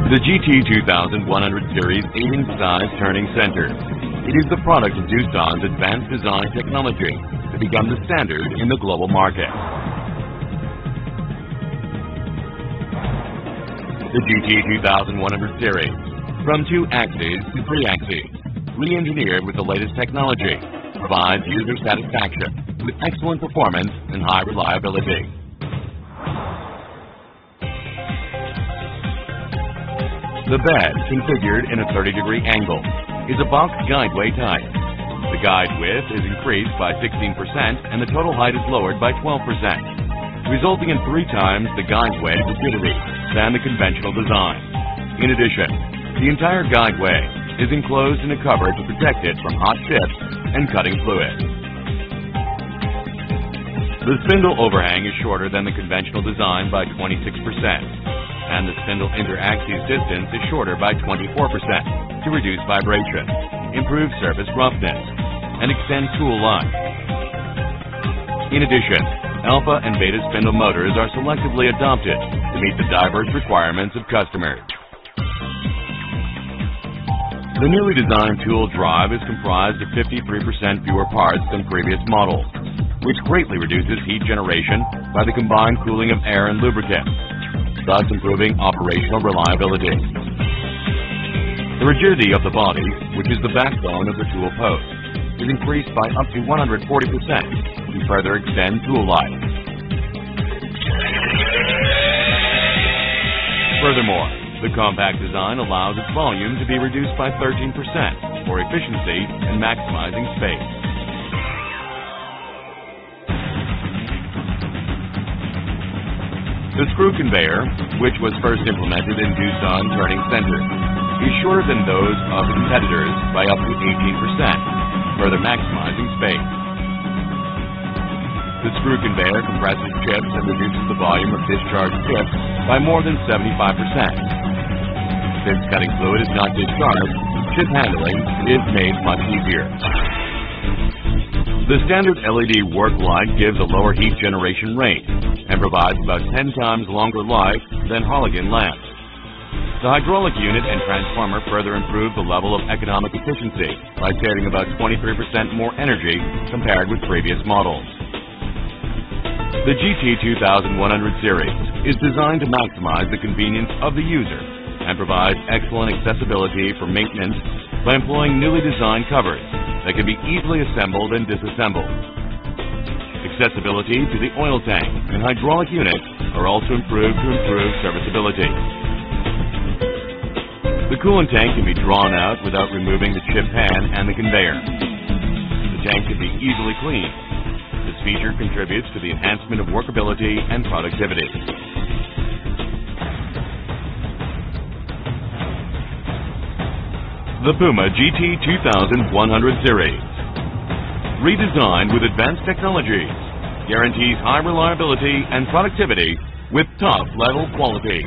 The GT2100 series 8-inch size turning center. It is the product of Doosan's advanced design technology to become the standard in the global market. The GT2100 series, from 2 axes to 3 axes, re-engineered with the latest technology, provides user satisfaction with excellent performance and high reliability. The bed, configured in a 30-degree angle, is a box guideway type. The guide width is increased by 16% and the total height is lowered by 12%, resulting in 3 times the guideway rigidity than the conventional design. In addition, the entire guideway is enclosed in a cover to protect it from hot chips and cutting fluid. The spindle overhang is shorter than the conventional design by 26%. And the spindle inter-axis distance is shorter by 24% to reduce vibration, improve surface roughness, and extend tool life. In addition, alpha and beta spindle motors are selectively adopted to meet the diverse requirements of customers. The newly designed tool drive is comprised of 53% fewer parts than previous models, which greatly reduces heat generation by the combined cooling of air and lubricant, thus improving operational reliability. The rigidity of the body, which is the backbone of the tool post, is increased by up to 140% to further extend tool life. Furthermore, the compact design allows its volume to be reduced by 13% for efficiency and maximizing space. The screw conveyor, which was first implemented in Doosan Turning Center, is shorter than those of the competitors by up to 18%, further maximizing space. The screw conveyor compresses chips and reduces the volume of discharged chips by more than 75%. Since cutting fluid is not discharged, chip handling is made much easier. The standard LED work light gives a lower heat generation rate and provides about 10 times longer life than halogen lamps. The hydraulic unit and transformer further improve the level of economic efficiency by saving about 23% more energy compared with previous models. The GT2100 series is designed to maximize the convenience of the user and provides excellent accessibility for maintenance by employing newly designed covers that can be easily assembled and disassembled. Accessibility to the oil tank and hydraulic unit are also improved to improve serviceability. The coolant tank can be drawn out without removing the chip pan and the conveyor. The tank can be easily cleaned. This feature contributes to the enhancement of workability and productivity. The Puma GT2100 series, redesigned with advanced technologies, guarantees high reliability and productivity with top-level quality.